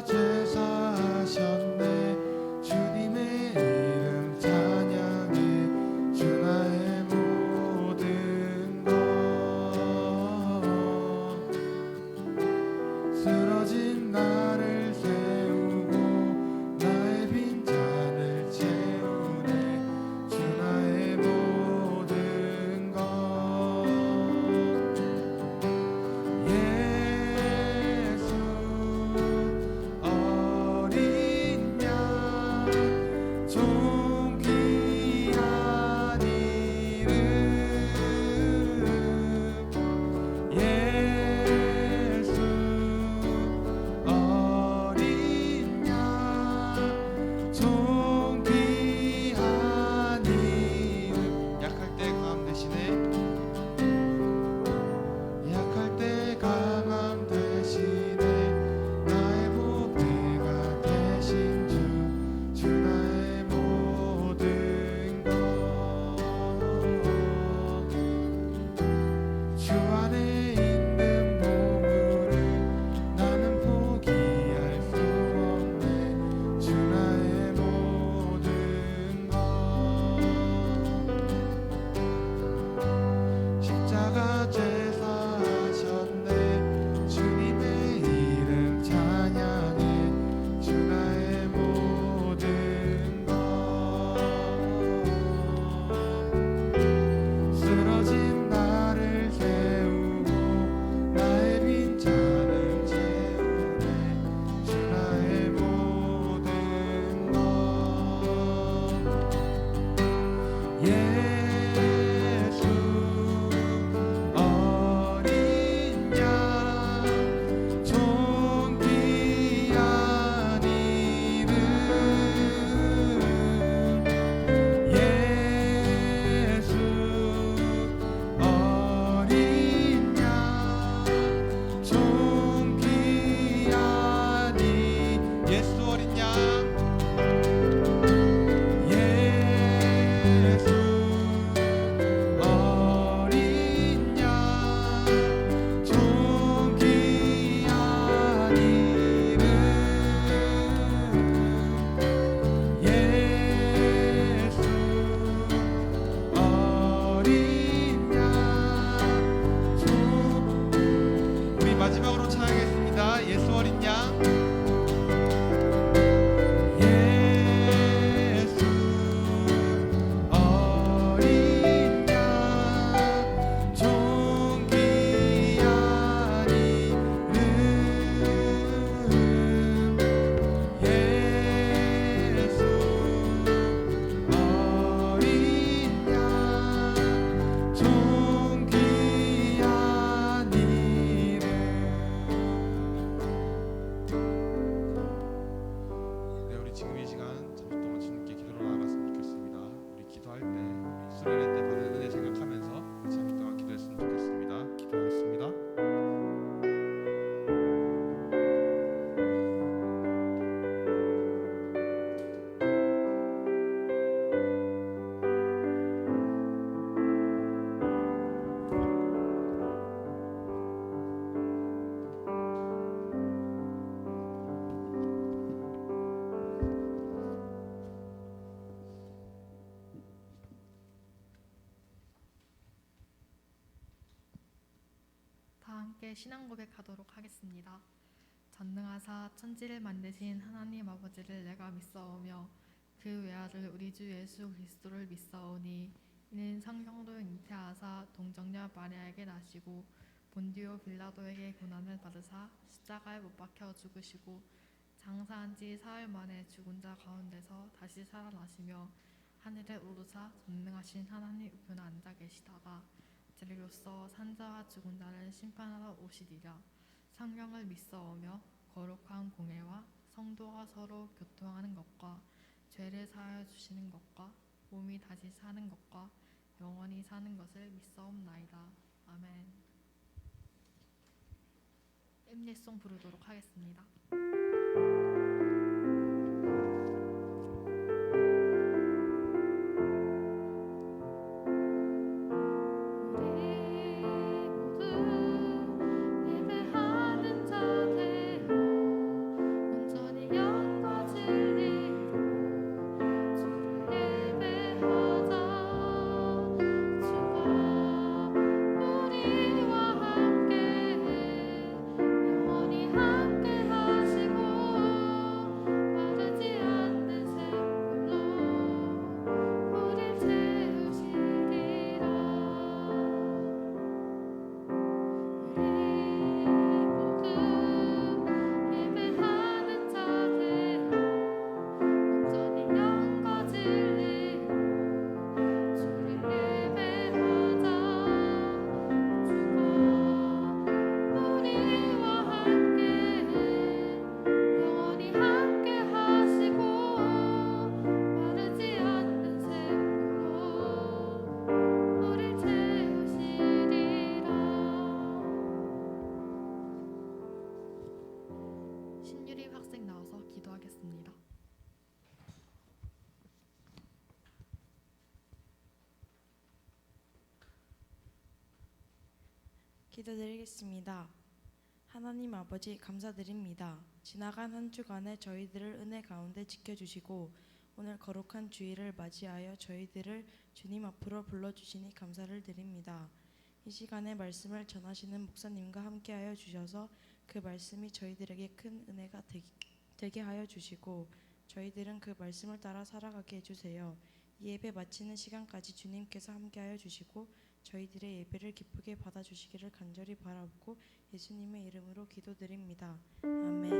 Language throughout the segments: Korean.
제사하셨네. 주님의 이름 찬양해. 주 나의 모든 것. 쓰러진 나를 세우고 나의 빈잔을 채우네. 주 나의 모든 것. 예수 어린 양 존귀한 이름. 예수 어린 양 존귀한 이름. 약할 때 강함 대신에 약할 때 강함 대신에 나의 보배가 되신 주 나의 모든 것. 주 안에 있는 보물을 나는 포기할 수 없네. 주 나의 모든 것. 십자가 제사하셨네. 주님의 이름 찬양해. 주 나의 모든 것. 쓰러진 나를 세우고 나의 빈잔을 채우네. 주 나의 모든 것. 예수 어린 양 존귀한 이름. 예수 어린 양 존귀한 예수 어린 양. 예수 어린 양 존귀한 이름. 예수 어린 양 우리 마지막으로 찬양하겠습니다. 예수 어린 양. 예수 어린 양 존귀한 이름. 예수 어린 양 존귀한 이름. 네, 우리 지금 이 시간 잠시 동안 주님께 기도로 나아갔으면 좋겠습니다. 우리 기도할 때 우리 수련회 때 받은 은혜 생각하면서 잠시 동안 기도했으면 좋겠습니다. 기도하겠습니다. 다 함께 신앙 고백하도록 하겠습니다. 전능하사 천지를 만드신 하나님 아버지를 내가 믿사오며 그 외아들 우리 주 예수 그리스도를 믿사오니 이는 성령도 잉태하사 동정녀 마리아에게 나시고 본디오 빌라도에게 고난을 받으사 십자가에 못 박혀 죽으시고 장사한 지 사흘 만에 죽은 자 가운데서 다시 살아나시며 하늘에 오르사 전능하신 하나님 우편에 앉아 계시다가 진리로서 산자와 죽은 자를 심판하러 오시리라. 성령을 믿사오며 거룩한 공회와 성도가 서로 교통하는 것과 죄를 사하여 주시는 것과 몸이 다시 사는 것과 영원히 사는 것을 믿사옵나이다. 아멘. 엠예송 부르도록 하겠습니다. 기도드리겠습니다. 하나님 아버지 감사드립니다. 지나간 한 주간에 저희들을 은혜 가운데 지켜주시고 오늘 거룩한 주일을 맞이하여 저희들을 주님 앞으로 불러주시니 감사를 드립니다. 이 시간에 말씀을 전하시는 목사님과 함께하여 주셔서 그 말씀이 저희들에게 큰 은혜가 되게 하여 주시고 저희들은 그 말씀을 따라 살아가게 해주세요. 이 예배 마치는 시간까지 주님께서 함께하여 주시고 저희들의 예배를 기쁘게 받아주시기를 간절히 바라보고 예수님의 이름으로 기도드립니다. 아멘.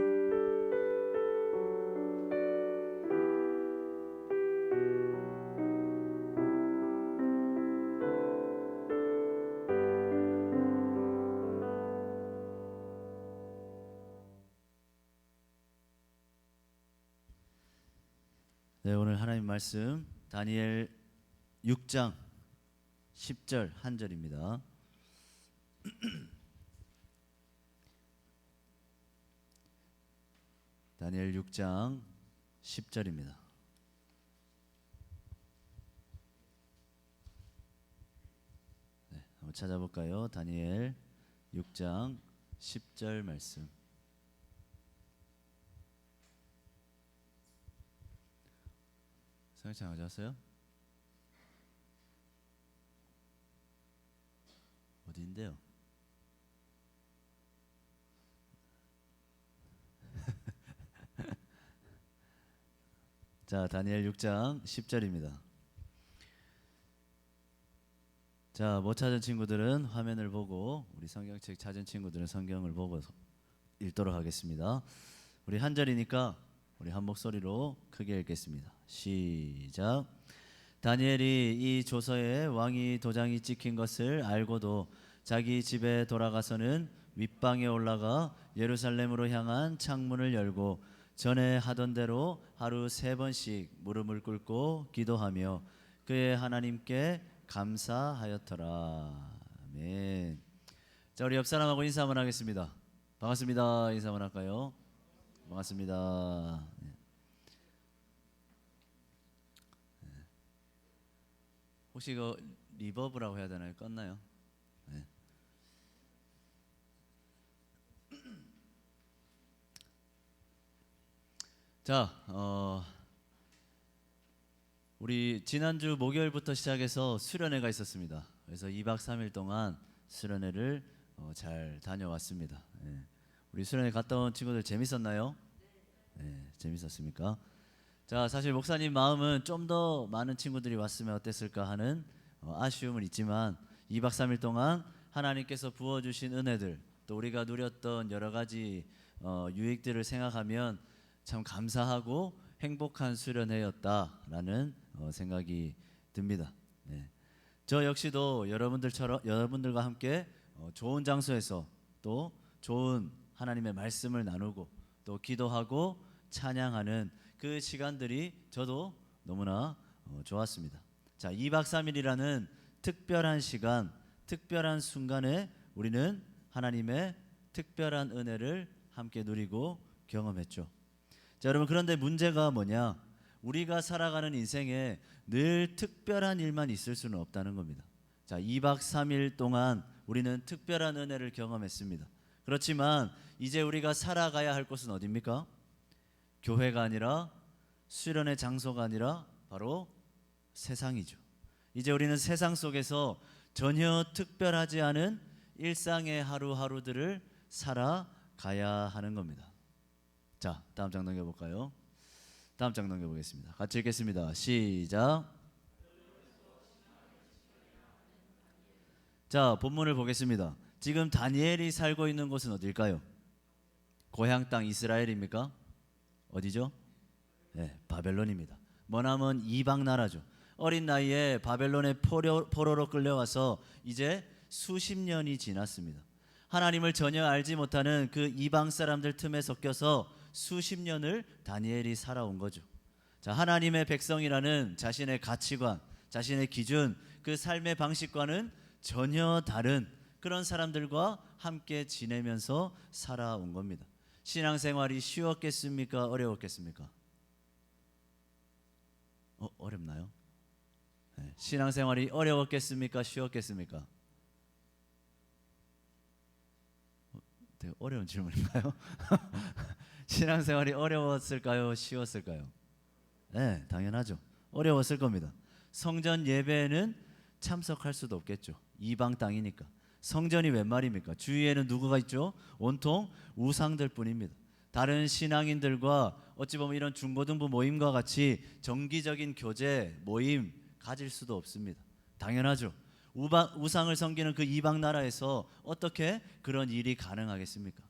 네, 오늘 하나님 말씀 다니엘 6장 10절 한 절입니다. 다니엘 6장 10절입니다. 네, 한번 찾아볼까요? 다니엘 6장 10절 말씀. 성경책 가져왔어요? 어디인데요? 자, 다니엘 6장 10절입니다. 자, 못 찾은 친구들은 화면을 보고, 우리 성경책 찾은 친구들은 성경을 보고 읽도록 하겠습니다. 우리 한 절이니까 우리 한 목소리로 크게 읽겠습니다. 시작. 다니엘이 이 조서에 왕이 도장이 찍힌 것을 알고도 자기 집에 돌아가서는 윗방에 올라가 예루살렘으로 향한 창문을 열고 전에 하던 대로 하루 3번씩 무릎을 꿇고 기도하며 그의 하나님께 감사하였더라. 아멘. 자, 우리 옆 사람하고 인사 한번 하겠습니다. 반갑습니다. 인사 한번 할까요? 반갑습니다. 네. 혹시 이거 리버브라고 해야 되나요? 껐나요? 네. 자, 우리 지난주 목요일부터 시작해서 수련회가 있었습니다. 그래서 2박 3일 동안 수련회를 잘 다녀왔습니다. 네. 우리 수련회 갔다 온 친구들 재밌었나요? 네, 재밌었습니까? 자, 사실 목사님 마음은 좀 더 많은 친구들이 왔으면 어땠을까 하는 아쉬움은 있지만 2박 3일 동안 하나님께서 부어주신 은혜들 또 우리가 누렸던 여러 가지 유익들을 생각하면 참 감사하고 행복한 수련회였다라는 생각이 듭니다. 네. 저 역시도 여러분들과 함께 좋은 장소에서 또 좋은 하나님의 말씀을 나누고 또 기도하고 찬양하는 그 시간들이 저도 너무나 좋았습니다. 자, 2박 3일이라는 특별한 시간, 특별한 순간에 우리는 하나님의 특별한 은혜를 함께 누리고 경험했죠. 자, 여러분, 그런데 문제가 뭐냐? 우리가 살아가는 인생에 늘 특별한 일만 있을 수는 없다는 겁니다. 자, 2박 3일 동안 우리는 특별한 은혜를 경험했습니다. 그렇지만 이제 우리가 살아가야 할 곳은 어디입니까? 교회가 아니라 수련의 장소가 아니라 바로 세상이죠. 이제 우리는 세상 속에서 전혀 특별하지 않은 일상의 하루하루들을 살아가야 하는 겁니다. 자, 다음 장 넘겨볼까요? 다음 장 넘겨보겠습니다. 같이 읽겠습니다. 시작. 자, 본문을 보겠습니다. 지금 다니엘이 살고 있는 곳은 어딜까요? 고향 땅 이스라엘입니까? 어디죠? 네, 바벨론입니다. 머나먼 이방 나라죠. 어린 나이에 바벨론의 포로로 끌려와서 이제 수십 년이 지났습니다. 하나님을 전혀 알지 못하는 그 이방 사람들 틈에 섞여서 수십 년을 다니엘이 살아온 거죠. 자, 하나님의 백성이라는 자신의 가치관, 자신의 기준, 그 삶의 방식과는 전혀 다른 그런 사람들과 함께 지내면서 살아온 겁니다. 신앙생활이 쉬웠겠습니까? 어려웠겠습니까? 어렵나요? 네. 신앙생활이 어려웠겠습니까? 쉬웠겠습니까? 되게 어려운 질문인가요? 신앙생활이 어려웠을까요? 쉬웠을까요? 네, 당연하죠. 어려웠을 겁니다. 성전 예배는 참석할 수도 없겠죠. 이방 땅이니까. 성전이 웬 말입니까? 주위에는 누구가 있죠? 온통 우상들 뿐입니다. 다른 신앙인들과 어찌 보면 이런 중고등부 모임과 같이 정기적인 교제 모임 가질 수도 없습니다. 당연하죠. 우상을 섬기는 그 이방 나라에서 어떻게 그런 일이 가능하겠습니까?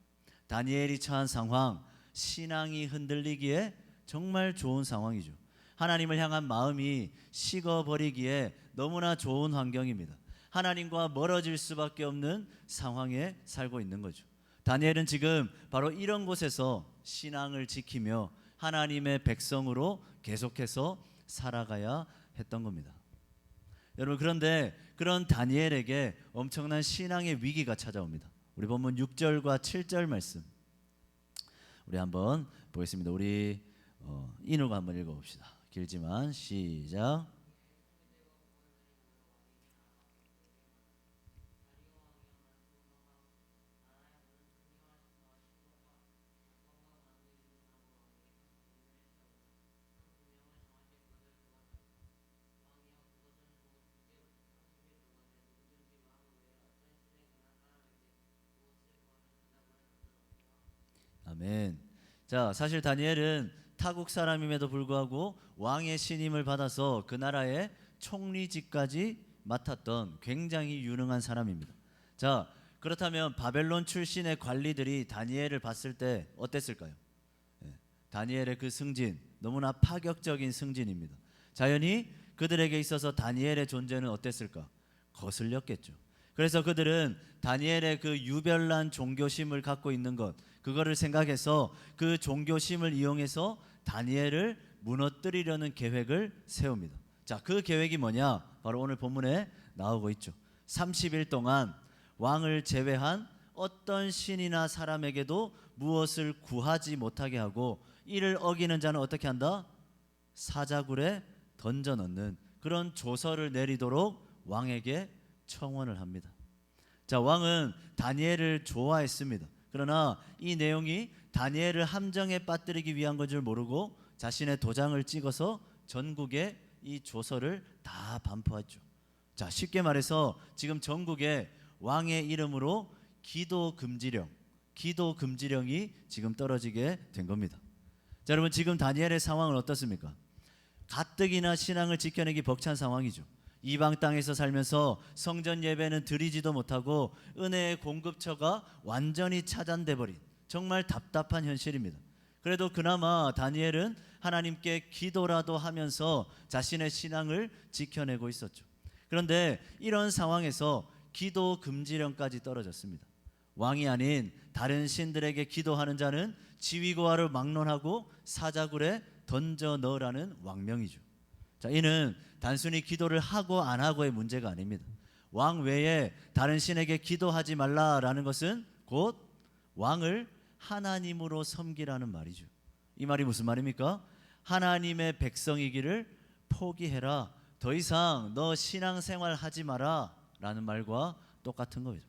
다니엘이 처한 상황, 신앙이 흔들리기에 정말 좋은 상황이죠. 하나님을 향한 마음이 식어버리기에 너무나 좋은 환경입니다. 하나님과 멀어질 수밖에 없는 상황에 살고 있는 거죠. 다니엘은 지금 바로 이런 곳에서 신앙을 지키며 하나님의 백성으로 계속해서 살아가야 했던 겁니다. 여러분, 그런데 그런 다니엘에게 엄청난 신앙의 위기가 찾아옵니다. 우리 본문 6절과 7절 말씀 우리 한번 보겠습니다. 우리 인우가 한번 읽어봅시다. 길지만 시작. 아멘. 자, 사실 다니엘은 타국 사람임에도 불구하고 왕의 신임을 받아서 그 나라의 총리직까지 맡았던 굉장히 유능한 사람입니다. 자, 그렇다면 바벨론 출신의 관리들이 다니엘을 봤을 때 어땠을까요? 다니엘의 그 승진, 너무나 파격적인 승진입니다. 자연히 그들에게 있어서 다니엘의 존재는 어땠을까? 거슬렸겠죠. 그래서 그들은 다니엘의 그 유별난 종교심을 갖고 있는 것, 그거를 생각해서 그 종교심을 이용해서 다니엘을 무너뜨리려는 계획을 세웁니다. 자, 그 계획이 뭐냐? 바로 오늘 본문에 나오고 있죠. 30일 동안 왕을 제외한 어떤 신이나 사람에게도 무엇을 구하지 못하게 하고 이를 어기는 자는 어떻게 한다? 사자굴에 던져 넣는 그런 조서를 내리도록 왕에게 청원을 합니다. 자, 왕은 다니엘을 좋아했습니다. 그러나 이 내용이 다니엘을 함정에 빠뜨리기 위한 건 줄 모르고 자신의 도장을 찍어서 전국에 이 조서를 다 반포했죠. 자, 쉽게 말해서 지금 전국에 왕의 이름으로 기도 금지령이 지금 떨어지게 된 겁니다. 자, 여러분, 지금 다니엘의 상황은 어떻습니까? 가뜩이나 신앙을 지켜내기 벅찬 상황이죠. 이방 땅에서 살면서 성전 예배는 드리지도 못하고 은혜의 공급처가 완전히 차단돼 버린 정말 답답한 현실입니다. 그래도 그나마 다니엘은 하나님께 기도라도 하면서 자신의 신앙을 지켜내고 있었죠. 그런데 이런 상황에서 기도 금지령까지 떨어졌습니다. 왕이 아닌 다른 신들에게 기도하는 자는 지위고하를 막론하고 사자굴에 던져 넣으라는 왕명이죠. 자, 이는 단순히 기도를 하고 안 하고의 문제가 아닙니다. 왕 외에 다른 신에게 기도하지 말라라는 것은 곧 왕을 하나님으로 섬기라는 말이죠. 이 말이 무슨 말입니까? 하나님의 백성이기를 포기해라. 더 이상 너 신앙생활 하지 마라 라는 말과 똑같은 거죠.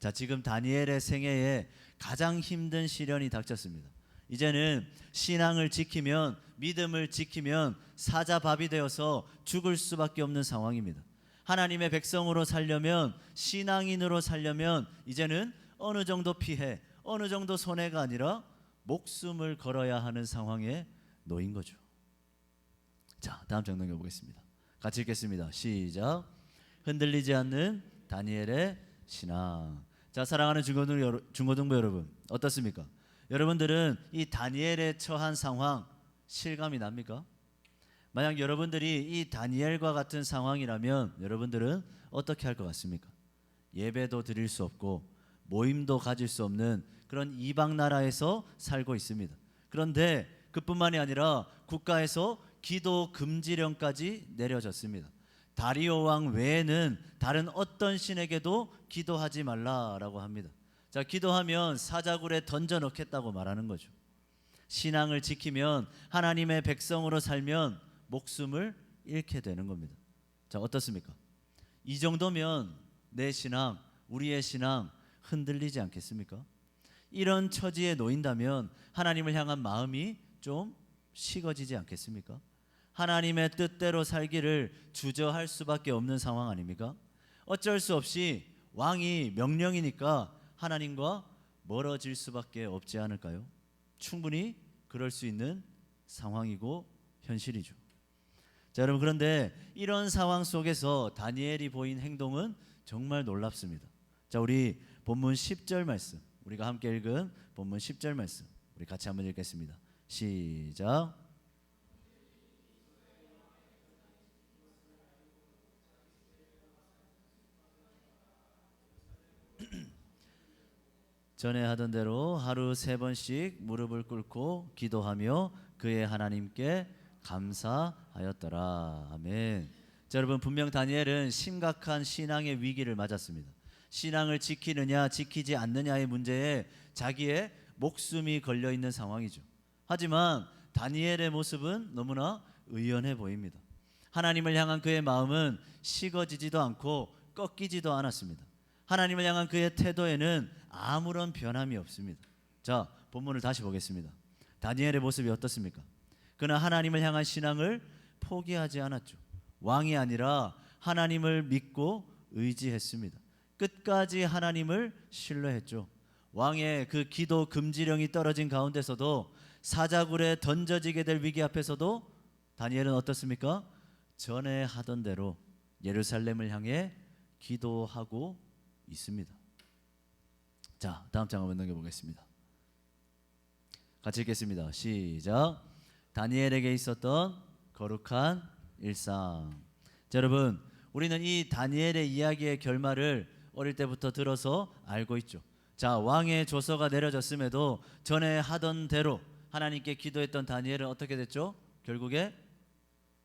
자, 지금 다니엘의 생애에 가장 힘든 시련이 닥쳤습니다. 이제는 신앙을 지키면, 믿음을 지키면 사자밥이 되어서 죽을 수밖에 없는 상황입니다. 하나님의 백성으로 살려면, 신앙인으로 살려면 이제는 어느 정도 피해, 어느 정도 손해가 아니라 목숨을 걸어야 하는 상황에 놓인 거죠. 자, 다음 장 넘겨보겠습니다. 같이 읽겠습니다. 시작. 흔들리지 않는 다니엘의 신앙. 자, 사랑하는 중고등부 여러분, 어떻습니까? 여러분들은 이 다니엘의 처한 상황 실감이 납니까? 만약 여러분들이 이 다니엘과 같은 상황이라면 여러분들은 어떻게 할 것 같습니까? 예배도 드릴 수 없고 모임도 가질 수 없는 그런 이방 나라에서 살고 있습니다. 그런데 그뿐만이 아니라 국가에서 기도 금지령까지 내려졌습니다. 다리오 왕 외에는 다른 어떤 신에게도 기도하지 말라라고 합니다. 자, 기도하면 사자굴에 던져 넣겠다고 말하는 거죠. 신앙을 지키면, 하나님의 백성으로 살면 목숨을 잃게 되는 겁니다. 자, 어떻습니까? 이 정도면 내 신앙, 우리의 신앙 흔들리지 않겠습니까? 이런 처지에 놓인다면 하나님을 향한 마음이 좀 식어지지 않겠습니까? 하나님의 뜻대로 살기를 주저할 수밖에 없는 상황 아닙니까? 어쩔 수 없이 왕이 명령이니까 하나님과 멀어질 수밖에 없지 않을까요? 충분히 그럴 수 있는 상황이고 현실이죠. 자, 여러분, 그런데 이런 상황 속에서 다니엘이 보인 행동은 정말 놀랍습니다. 자, 우리 본문 10절 말씀, 우리가 함께 읽은 본문 10절 말씀 우리 같이 한번 읽겠습니다. 시작. 전에 하던 대로 하루 3번씩 무릎을 꿇고 기도하며 그의 하나님께 감사하였더라. 아멘. 자, 여러분, 분명 다니엘은 심각한 신앙의 위기를 맞았습니다. 신앙을 지키느냐 지키지 않느냐의 문제에 자기의 목숨이 걸려 있는 상황이죠. 하지만 다니엘의 모습은 너무나 의연해 보입니다. 하나님을 향한 그의 마음은 식어지지도 않고 꺾이지도 않았습니다. 하나님을 향한 그의 태도에는 아무런 변함이 없습니다. 자, 본문을 다시 보겠습니다. 다니엘의 모습이 어떻습니까? 그는 하나님을 향한 신앙을 포기하지 않았죠. 왕이 아니라 하나님을 믿고 의지했습니다. 끝까지 하나님을 신뢰했죠. 왕의 그 기도 금지령이 떨어진 가운데서도 사자굴에 던져지게 될 위기 앞에서도 다니엘은 어떻습니까? 전에 하던 대로 예루살렘을 향해 기도하고 있습니다. 자, 다음 장 한번 넘겨보겠습니다. 같이 읽겠습니다. 시작. 다니엘에게 있었던 거룩한 일상. 자, 여러분, 우리는 이 다니엘의 이야기의 결말을 어릴 때부터 들어서 알고 있죠. 자, 왕의 조서가 내려졌음에도 전에 하던 대로 하나님께 기도했던 다니엘은 어떻게 됐죠? 결국에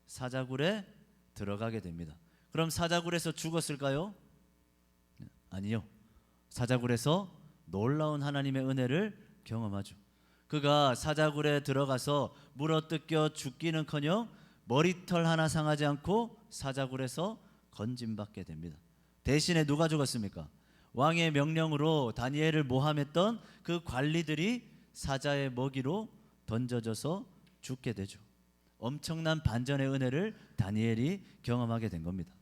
사자굴에 들어가게 됩니다. 그럼 사자굴에서 죽었을까요? 아니요. 사자굴에서 놀라운 하나님의 은혜를 경험하죠. 그가 사자굴에 들어가서 물어뜯겨 죽기는커녕 머리털 하나 상하지 않고 사자굴에서 건짐받게 됩니다. 대신에 누가 죽었습니까? 왕의 명령으로 다니엘을 모함했던 그 관리들이 사자의 먹이로 던져져서 죽게 되죠. 엄청난 반전의 은혜를 다니엘이 경험하게 된 겁니다.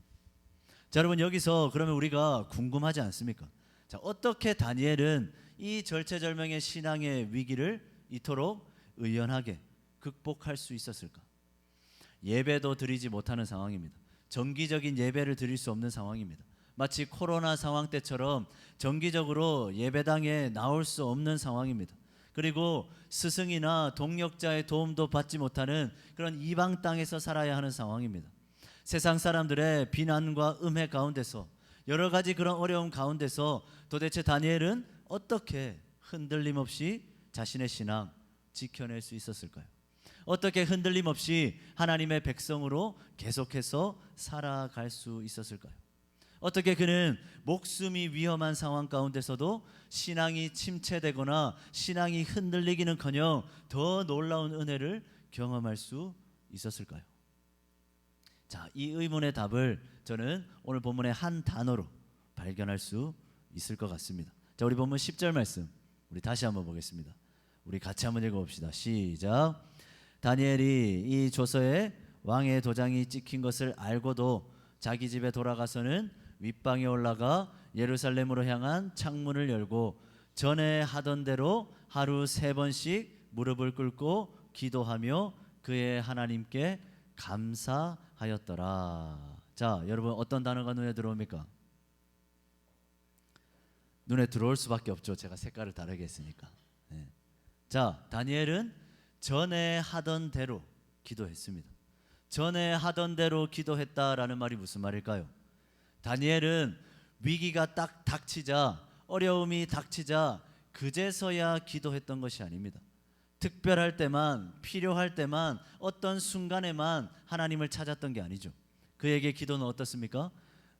자, 여러분, 여기서 그러면 우리가 궁금하지 않습니까? 자, 어떻게 다니엘은 이 절체절명의 신앙의 위기를 이토록 의연하게 극복할 수 있었을까? 예배도 드리지 못하는 상황입니다. 정기적인 예배를 드릴 수 없는 상황입니다. 마치 코로나 상황 때처럼 정기적으로 예배당에 나올 수 없는 상황입니다. 그리고 스승이나 동력자의 도움도 받지 못하는 그런 이방 땅에서 살아야 하는 상황입니다. 세상 사람들의 비난과 음해 가운데서 여러 가지 그런 어려움 가운데서 도대체 다니엘은 어떻게 흔들림 없이 자신의 신앙 지켜낼 수 있었을까요? 어떻게 흔들림 없이 하나님의 백성으로 계속해서 살아갈 수 있었을까요? 어떻게 그는 목숨이 위험한 상황 가운데서도 신앙이 침체되거나 신앙이 흔들리기는커녕 더 놀라운 은혜를 경험할 수 있었을까요? 자, 이 의문의 답을 저는 오늘 본문의 한 단어로 발견할 수 있을 것 같습니다. 자, 우리 본문 10절 말씀 우리 다시 한번 보겠습니다. 우리 같이 한번 읽어봅시다. 시작. 다니엘이 이 조서에 왕의 도장이 찍힌 것을 알고도 자기 집에 돌아가서는 윗방에 올라가 예루살렘으로 향한 창문을 열고 전에 하던 대로 하루 3번씩 무릎을 꿇고 기도하며 그의 하나님께 감사하였더라. 자, 여러분, 어떤 단어가 눈에 들어옵니까? 눈에 들어올 수밖에 없죠. 제가 색깔을 다르게 했으니까. 네. 자, 다니엘은 전에 하던 대로 기도했습니다. 전에 하던 대로 기도했다라는 말이 무슨 말일까요? 다니엘은 위기가 딱 닥치자, 어려움이 닥치자 그제서야 기도했던 것이 아닙니다. 특별할 때만, 필요할 때만, 어떤 순간에만 하나님을 찾았던 게 아니죠. 그에게 기도는 어떻습니까?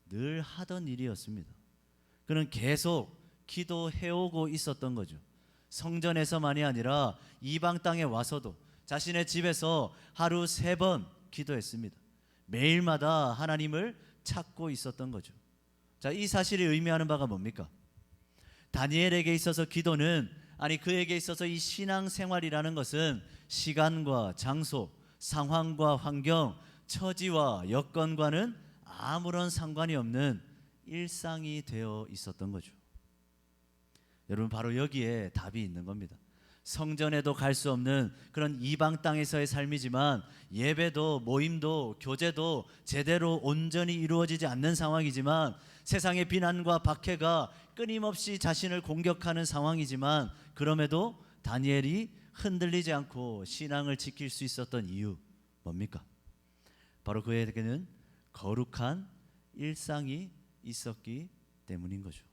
늘 하던 일이었습니다. 그는 계속 기도해오고 있었던 거죠. 성전에서만이 아니라 이방 땅에 와서도 자신의 집에서 하루 3번 기도했습니다. 매일마다 하나님을 찾고 있었던 거죠. 자, 이 사실이 의미하는 바가 뭡니까? 다니엘에게 있어서 기도는, 아니 그에게 있어서 이 신앙생활이라는 것은 시간과 장소, 상황과 환경, 처지와 여건과는 아무런 상관이 없는 일상이 되어 있었던 거죠. 여러분, 바로 여기에 답이 있는 겁니다. 성전에도 갈 수 없는 그런 이방 땅에서의 삶이지만 예배도 모임도 교제도 제대로 온전히 이루어지지 않는 상황이지만, 세상의 비난과 박해가 끊임없이 자신을 공격하는 상황이지만, 그럼에도 다니엘이 흔들리지 않고 신앙을 지킬 수 있었던 이유 뭡니까? 바로 그에게는 거룩한 일상이 있었기 때문인 거죠.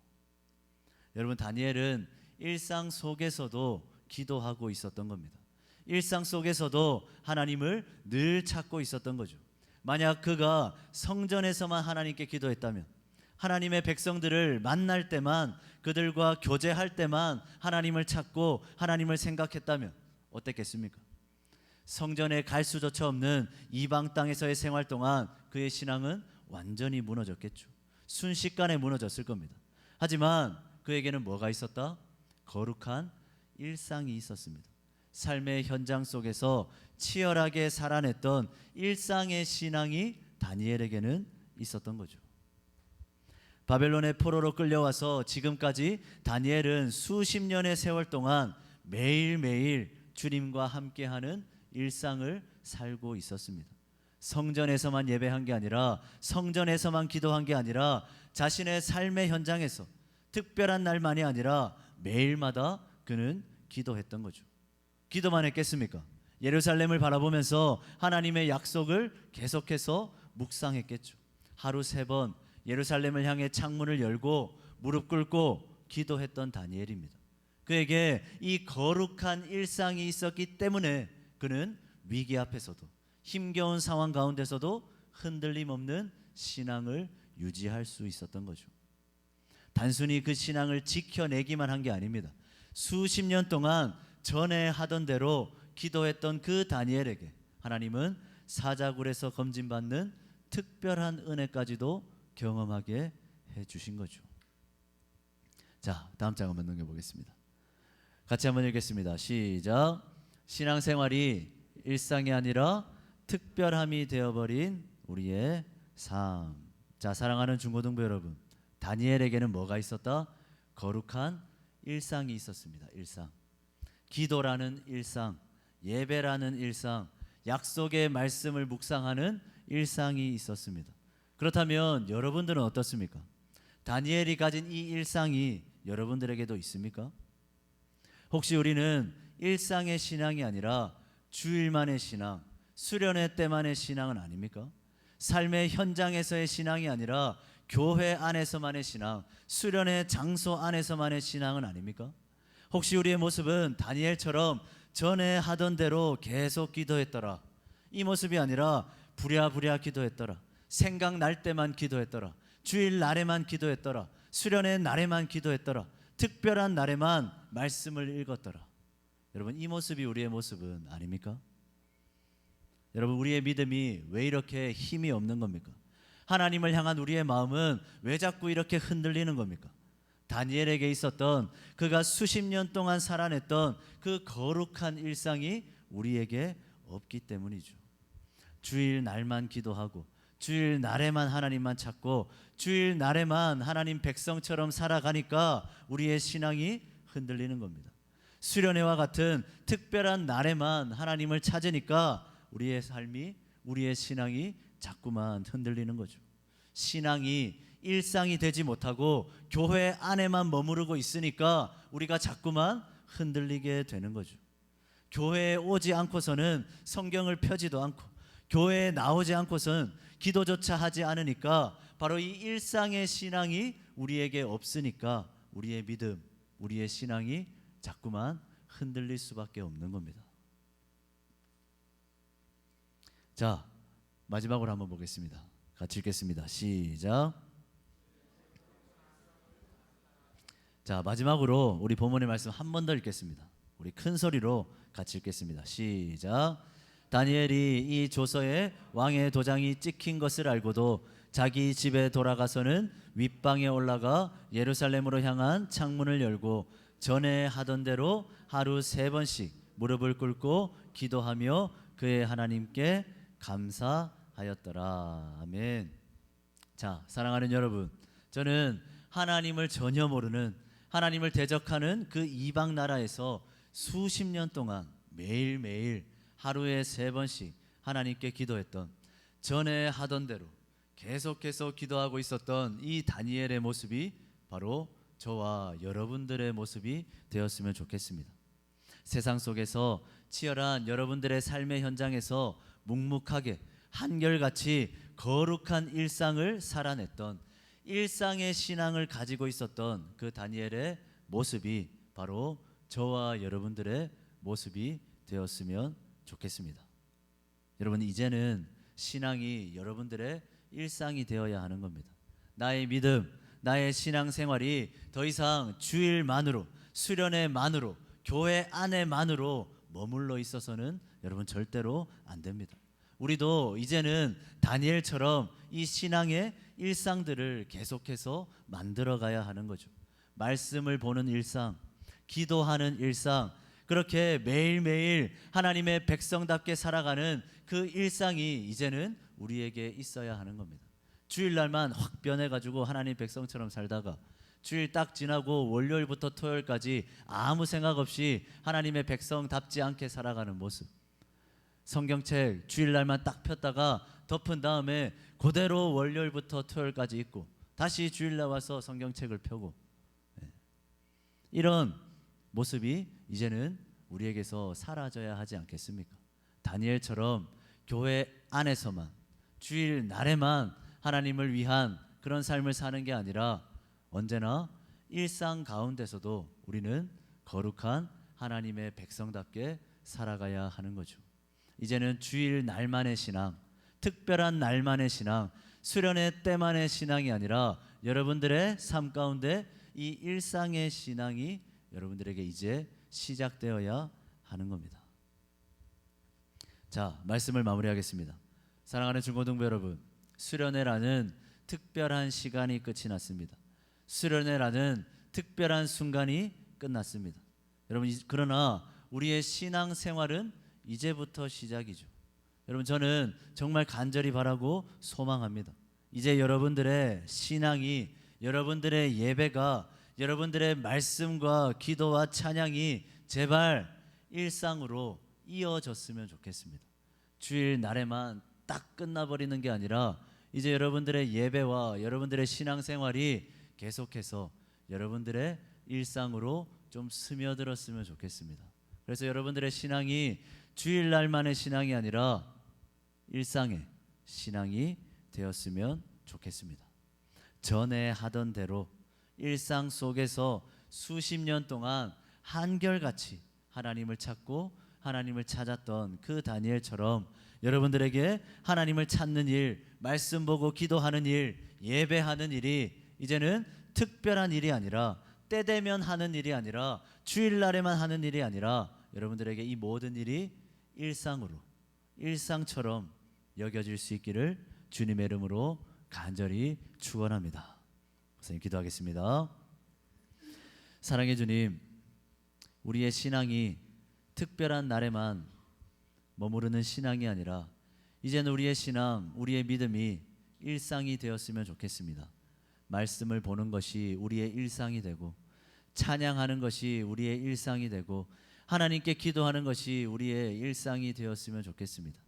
여러분, 다니엘은 일상 속에서도 기도하고 있었던 겁니다. 일상 속에서도 하나님을 늘 찾고 있었던 거죠. 만약 그가 성전에서만 하나님께 기도했다면, 하나님의 백성들을 만날 때만, 그들과 교제할 때만 하나님을 찾고 하나님을 생각했다면 어땠겠습니까? 성전에 갈 수조차 없는 이방 땅에서의 생활 동안 그의 신앙은 완전히 무너졌겠죠. 순식간에 무너졌을 겁니다. 하지만 그에게는 뭐가 있었다? 거룩한 일상이 있었습니다. 삶의 현장 속에서 치열하게 살아냈던 일상의 신앙이 다니엘에게는 있었던 거죠. 바벨론의 포로로 끌려와서 지금까지 다니엘은 수십 년의 세월 동안 매일매일 주님과 함께하는 일상을 살고 있었습니다. 성전에서만 예배한 게 아니라, 성전에서만 기도한 게 아니라, 자신의 삶의 현장에서 특별한 날만이 아니라 매일마다 그는 기도했던 거죠. 기도만 했겠습니까? 예루살렘을 바라보면서 하나님의 약속을 계속해서 묵상했겠죠. 하루 3번 예루살렘을 향해 창문을 열고 무릎 꿇고 기도했던 다니엘입니다. 그에게 이 거룩한 일상이 있었기 때문에 그는 위기 앞에서도, 힘겨운 상황 가운데서도 흔들림 없는 신앙을 유지할 수 있었던 거죠. 단순히 그 신앙을 지켜내기만 한 게 아닙니다. 수십 년 동안 전에 하던 대로 기도했던 그 다니엘에게 하나님은 사자굴에서 검진받는 특별한 은혜까지도 경험하게 해주신 거죠. 자, 다음 장 한번 넘겨보겠습니다. 같이 한번 읽겠습니다. 시작. 신앙생활이 일상이 아니라 특별함이 되어버린 우리의 삶. 자, 사랑하는 중고등부 여러분, 다니엘에게는 뭐가 있었다? 거룩한 일상이 있었습니다. 일상. 기도라는 일상, 예배라는 일상, 약속의 말씀을 묵상하는 일상이 있었습니다. 그렇다면 여러분들은 어떻습니까? 다니엘이 가진 이 일상이 여러분들에게도 있습니까? 혹시 우리는 일상의 신앙이 아니라 주일만의 신앙, 수련회 때만의 신앙은 아닙니까? 삶의 현장에서의 신앙이 아니라 교회 안에서만의 신앙, 수련회 장소 안에서만의 신앙은 아닙니까? 혹시 우리의 모습은 다니엘처럼 전에 하던 대로 계속 기도했더라, 이 모습이 아니라 부랴부랴 기도했더라, 생각날 때만 기도했더라, 주일 날에만 기도했더라, 수련회 날에만 기도했더라, 특별한 날에만 말씀을 읽었더라. 여러분, 이 모습이 우리의 모습은 아닙니까? 여러분, 우리의 믿음이 왜 이렇게 힘이 없는 겁니까? 하나님을 향한 우리의 마음은 왜 자꾸 이렇게 흔들리는 겁니까? 다니엘에게 있었던, 그가 수십 년 동안 살아냈던 그 거룩한 일상이 우리에게 없기 때문이죠. 주일 날만 기도하고, 주일 날에만 하나님만 찾고, 주일 날에만 하나님 백성처럼 살아가니까 우리의 신앙이 흔들리는 겁니다. 수련회와 같은 특별한 날에만 하나님을 찾으니까 우리의 삶이, 우리의 신앙이 자꾸만 흔들리는 거죠. 신앙이 일상이 되지 못하고 교회 안에만 머무르고 있으니까 우리가 자꾸만 흔들리게 되는 거죠. 교회에 오지 않고서는 성경을 펴지도 않고, 교회에 나오지 않고선 기도조차 하지 않으니까 바로 이 일상의 신앙이 우리에게 없으니까 우리의 믿음, 우리의 신앙이 자꾸만 흔들릴 수밖에 없는 겁니다. 자, 마지막으로 한번 보겠습니다. 같이 읽겠습니다. 시작. 자, 마지막으로 우리 본문의 말씀 한 번 더 읽겠습니다. 우리 큰 소리로 같이 읽겠습니다. 시작. 다니엘이 이 조서에 왕의 도장이 찍힌 것을 알고도 자기 집에 돌아가서는 윗방에 올라가 예루살렘으로 향한 창문을 열고 전에 하던 대로 하루 3번씩 무릎을 꿇고 기도하며 그의 하나님께 감사하였더라. 아멘. 자, 사랑하는 여러분, 저는 하나님을 전혀 모르는, 하나님을 대적하는 그 이방 나라에서 수십 년 동안 매일매일 하루에 3번씩 하나님께 기도했던, 전에 하던 대로 계속해서 기도하고 있었던 이 다니엘의 모습이 바로 저와 여러분들의 모습이 되었으면 좋겠습니다. 세상 속에서 치열한 여러분들의 삶의 현장에서 묵묵하게 한결같이 거룩한 일상을 살아냈던, 일상의 신앙을 가지고 있었던 그 다니엘의 모습이 바로 저와 여러분들의 모습이 되었으면 좋겠습니다. 여러분, 이제는 신앙이 여러분들의 일상이 되어야 하는 겁니다. 나의 믿음, 나의 신앙생활이 더 이상 주일만으로, 수련회만으로, 교회 안에만으로 머물러 있어서는 여러분 절대로 안 됩니다. 우리도 이제는 다니엘처럼 이 신앙의 일상들을 계속해서 만들어가야 하는 거죠. 말씀을 보는 일상, 기도하는 일상, 그렇게 매일매일 하나님의 백성답게 살아가는 그 일상이 이제는 우리에게 있어야 하는 겁니다. 주일날만 확 변해가지고 하나님 백성처럼 살다가 주일 딱 지나고 월요일부터 토요일까지 아무 생각 없이 하나님의 백성답지 않게 살아가는 모습, 성경책 주일날만 딱 폈다가 덮은 다음에 그대로 월요일부터 토요일까지 읽고 다시 주일날 와서 성경책을 펴고, 이런 모습이 이제는 우리에게서 사라져야 하지 않겠습니까? 다니엘처럼 교회 안에서만 주일 날에만 하나님을 위한 그런 삶을 사는 게 아니라 언제나 일상 가운데서도 우리는 거룩한 하나님의 백성답게 살아가야 하는 거죠. 이제는 주일 날만의 신앙, 특별한 날만의 신앙, 수련회 때만의 신앙이 아니라 여러분들의 삶 가운데 이 일상의 신앙이 여러분들에게 이제 시작되어야 하는 겁니다. 자, 말씀을 마무리하겠습니다. 사랑하는 중고등부 여러분, 수련회라는 특별한 시간이 끝이 났습니다. 수련회라는 특별한 순간이 끝났습니다. 여러분, 그러나 우리의 신앙 생활은 이제부터 시작이죠. 여러분, 저는 정말 간절히 바라고 소망합니다. 이제 여러분들의 신앙이, 여러분들의 예배가, 여러분들의 말씀과 기도와 찬양이 제발 일상으로 이어졌으면 좋겠습니다. 주일 날에만 딱 끝나버리는 게 아니라 이제 여러분들의 예배와 여러분들의 신앙생활이 계속해서 여러분들의 일상으로 좀 스며들었으면 좋겠습니다. 그래서 여러분들의 신앙이 주일날만의 신앙이 아니라 일상의 신앙이 되었으면 좋겠습니다. 전에 하던 대로 일상 속에서 수십 년 동안 한결같이 하나님을 찾고 하나님을 찾았던 그 다니엘처럼 여러분들에게 하나님을 찾는 일, 말씀 보고 기도하는 일, 예배하는 일이 이제는 특별한 일이 아니라, 때 되면 하는 일이 아니라, 주일날에만 하는 일이 아니라 여러분들에게 이 모든 일이 일상으로, 일상처럼 여겨질 수 있기를 주님의 이름으로 간절히 축원합니다. 선생님, 기도하겠습니다. 사랑의 주님, 우리의 신앙이 특별한 날에만 머무르는 신앙이 아니라 이제는 우리의 신앙, 우리의 믿음이 일상이 되었으면 좋겠습니다. 말씀을 보는 것이 우리의 일상이 되고, 찬양하는 것이 우리의 일상이 되고, 하나님께 기도하는 것이 우리의 일상이 되었으면 좋겠습니다.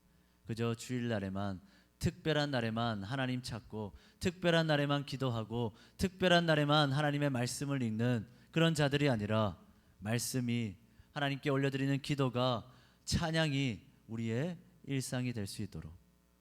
그저 주일날에만, 특별한 날에만 하나님 찾고, 특별한 날에만 기도하고, 특별한 날에만 하나님의 말씀을 읽는 그런 자들이 아니라, 말씀이, 하나님께 올려드리는 기도가, 찬양이 우리의 일상이 될 수 있도록,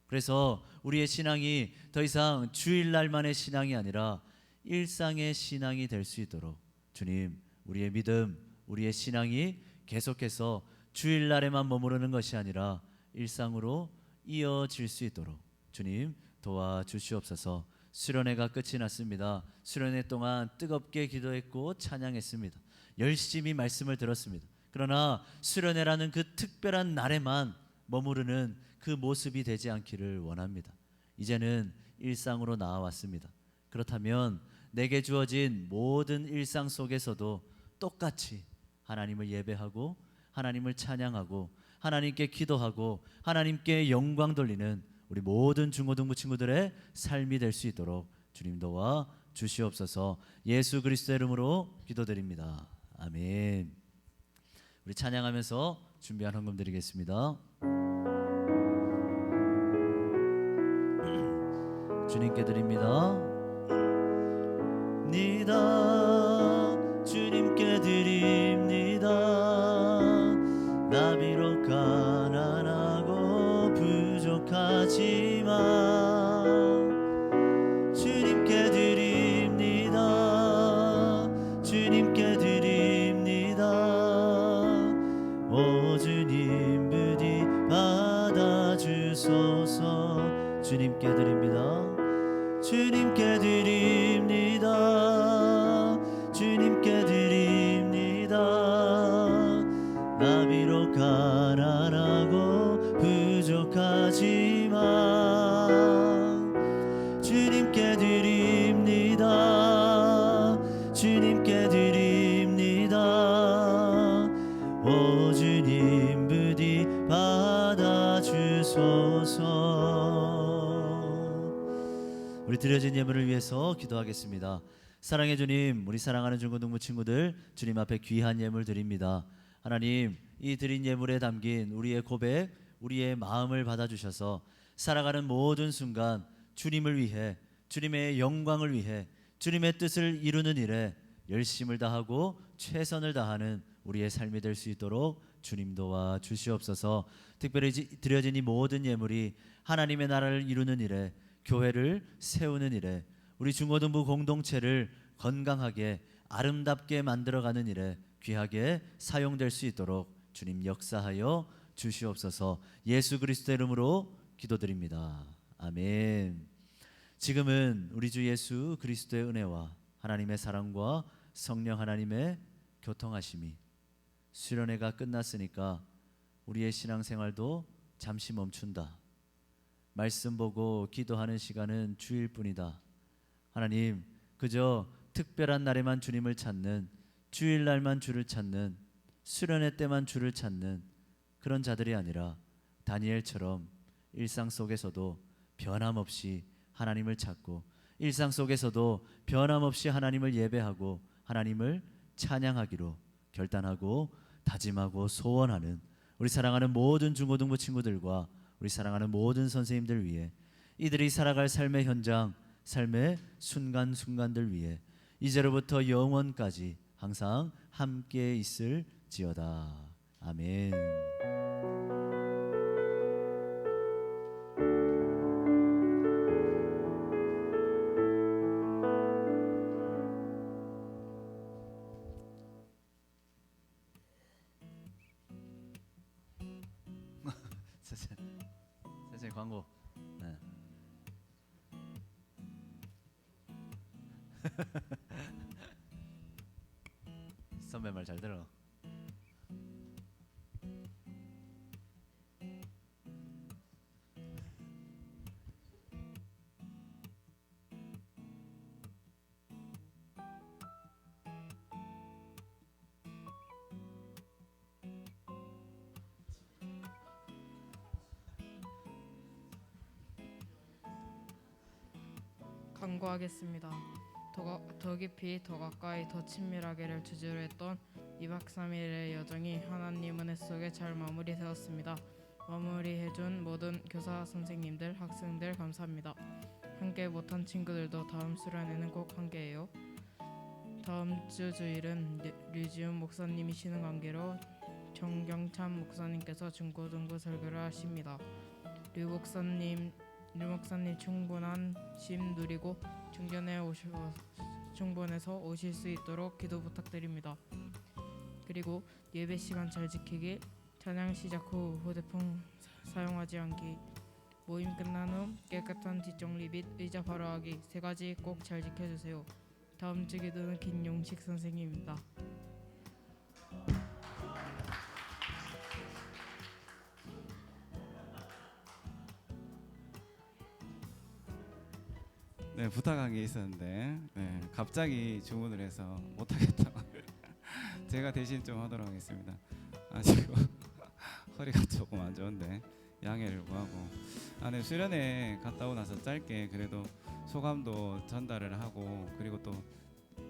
그래서 우리의 신앙이 더 이상 주일날만의 신앙이 아니라 일상의 신앙이 될 수 있도록 주님, 우리의 믿음, 우리의 신앙이 계속해서 주일날에만 머무르는 것이 아니라 일상으로 이어질 수 있도록 주님 도와주시옵소서. 수련회가 끝이 났습니다. 수련회 동안 뜨겁게 기도했고 찬양했습니다. 열심히 말씀을 들었습니다. 그러나 수련회라는 그 특별한 날에만 머무르는 그 모습이 되지 않기를 원합니다. 이제는 일상으로 나아왔습니다. 그렇다면 내게 주어진 모든 일상 속에서도 똑같이 하나님을 예배하고 하나님을 찬양하고 하나님께 기도하고 하나님께 영광 돌리는 우리 모든 중고등부 친구들의 삶이 될 수 있도록 주님 도와 주시옵소서. 예수 그리스도의 이름으로 기도드립니다. 아멘. 우리 찬양하면서 준비한 헌금 드리겠습니다. 주님께 드립니다. 주님께 드립니다. 나 비록 가난하고 부족하지만 주님께 드립니다. 주님께 드립니다. 오 주님 부디 받아주소서. 주님께 드립니다. 주님께 드립니다. 주님께 드립니다. 나 비록 가난하고 부족하지만 주님께 드립니다. 주님께 드립니다. 오 주님 부디 받아주소서. 우리 드려진 예물을 위해서 기도하겠습니다. 사랑의 주님, 우리 사랑하는 중고등부 친구들 주님 앞에 귀한 예물 드립니다. 하나님, 이 드린 예물에 담긴 우리의 고백, 우리의 마음을 받아주셔서 살아가는 모든 순간 주님을 위해, 주님의 영광을 위해, 주님의 뜻을 이루는 일에 열심을 다하고 최선을 다하는 우리의 삶이 될 수 있도록 주님 도와 주시옵소서. 특별히 드려진 이 모든 예물이 하나님의 나라를 이루는 일에, 교회를 세우는 일에, 우리 중고등부 공동체를 건강하게 아름답게 만들어가는 일에 귀하게 사용될 수 있도록 주님 역사하여 주시옵소서. 예수 그리스도의 이름으로 기도드립니다. 아멘. 지금은 우리 주 예수 그리스도의 은혜와 하나님의 사랑과 성령 하나님의 교통하심이, 수련회가 끝났으니까 우리의 신앙생활도 잠시 멈춘다. 말씀 보고 기도하는 시간은 주일뿐이다. 하나님, 그저 특별한 날에만 주님을 찾는, 주일날만 주를 찾는, 수련회 때만 주를 찾는 그런 자들이 아니라 다니엘처럼 일상 속에서도 변함없이 하나님을 찾고, 일상 속에서도 변함없이 하나님을 예배하고 하나님을 찬양하기로 결단하고 다짐하고 소원하는 우리 사랑하는 모든 중고등부 친구들과 우리 사랑하는 모든 선생님들 위해, 이들이 살아갈 삶의 현장, 삶의 순간순간들 위해 이제로부터 영원까지 항상 함께 있을지어다. 아멘. 선생님 광고. 네. 선배 말 잘 들어. 간구하겠습니다. 더 깊이, 더 가까이, 더 친밀하게를 주제로 했던 2박 3일의 여정이 하나님 은혜 속에 잘 마무리되었습니다. 마무리해준 모든 교사, 선생님들, 학생들 감사합니다. 함께 못한 친구들도 다음 수련회는 꼭 함께해요. 다음 주 주일은 류지훈 목사님이 쉬는 관계로 정경찬 목사님께서 중고등부 설교를 하십니다. 류 목사님 충분한 쉼 누리고 충분해서 오실 수 있도록 기도 부탁드립니다. 그리고 예배 시간 잘 지키기, 찬양 시작 후 휴대폰 사용하지 않기, 모임 끝난 후 깨끗한 뒷정리 및 의자 바로하기 3가지 꼭 잘 지켜주세요. 다음 주 기도는 김용식 선생님입니다. 네, 부탁한 게 있었는데 네, 갑자기 주문을 해서 못하겠다고 제가 대신 좀 하도록 하겠습니다. 지금 허리가 조금 안 좋은데 양해를 구하고 네, 수련회 갔다 오고 나서 짧게 그래도 소감도 전달을 하고 그리고 또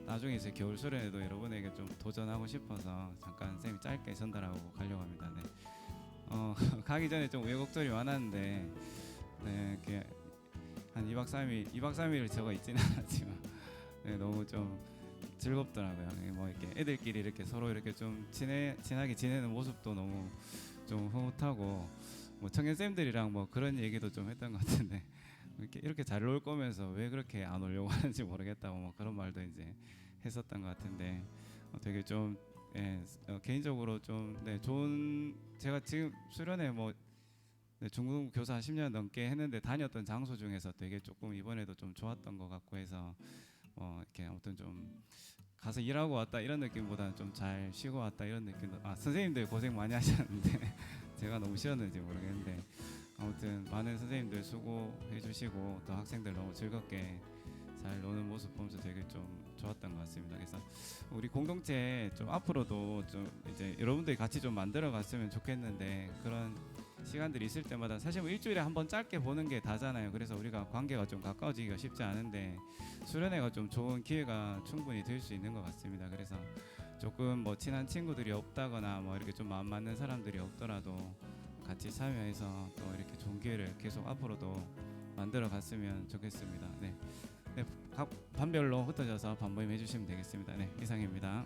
나중에 이제 겨울 수련회도 여러분에게 좀 도전하고 싶어서 잠깐 쌤이 짧게 전달하고 가려고 합니다. 네. 가기 전에 좀 우여곡절이 많았는데 네, 이렇게 한 2박 3일을 적어 있지는 않았지만 네, 너무 좀 즐겁더라고요. 뭐 이렇게 애들끼리 이렇게 서로 이렇게 좀 친하게 지내는 모습도 너무 좀 흐뭇하고 뭐 청년 쌤들이랑 뭐 그런 얘기도 좀 했던 것 같은데 이렇게 잘 놀 거면서 왜 그렇게 안 오려고 하는지 모르겠다고 뭐 그런 말도 이제 했었던 것 같은데 되게 좀 개인적으로 좀 네, 좋은 제가 지금 수련회 뭐 네, 중국 교사 10년 넘게 했는데 다녔던 장소 중에서 되게 조금 이번에도 좀 좋았던 것 같고 해서 이렇게 아무튼 좀 가서 일하고 왔다 이런 느낌보다는 좀 잘 쉬고 왔다 이런 느낌도 선생님들 고생 많이 하셨는데 제가 너무 싫었는지 모르겠는데 아무튼 많은 선생님들 수고해 주시고 또 학생들 너무 즐겁게 잘 노는 모습 보면서 되게 좀 좋았던 것 같습니다. 그래서 우리 공동체 좀 앞으로도 좀 이제 여러분들이 같이 좀 만들어 갔으면 좋겠는데 그런 시간들이 있을 때마다 사실 뭐 일주일에 한 번 짧게 보는 게 다잖아요. 그래서 우리가 관계가 좀 가까워지기가 쉽지 않은데 수련회가 좀 좋은 기회가 충분히 될 수 있는 것 같습니다. 그래서 조금 뭐 친한 친구들이 없다거나 뭐 이렇게 좀 마음 맞는 사람들이 없더라도 같이 참여해서 또 이렇게 좋은 기회를 계속 앞으로도 만들어 갔으면 좋겠습니다. 네, 각 반별로 흩어져서 반모임 해주시면 되겠습니다. 네, 이상입니다.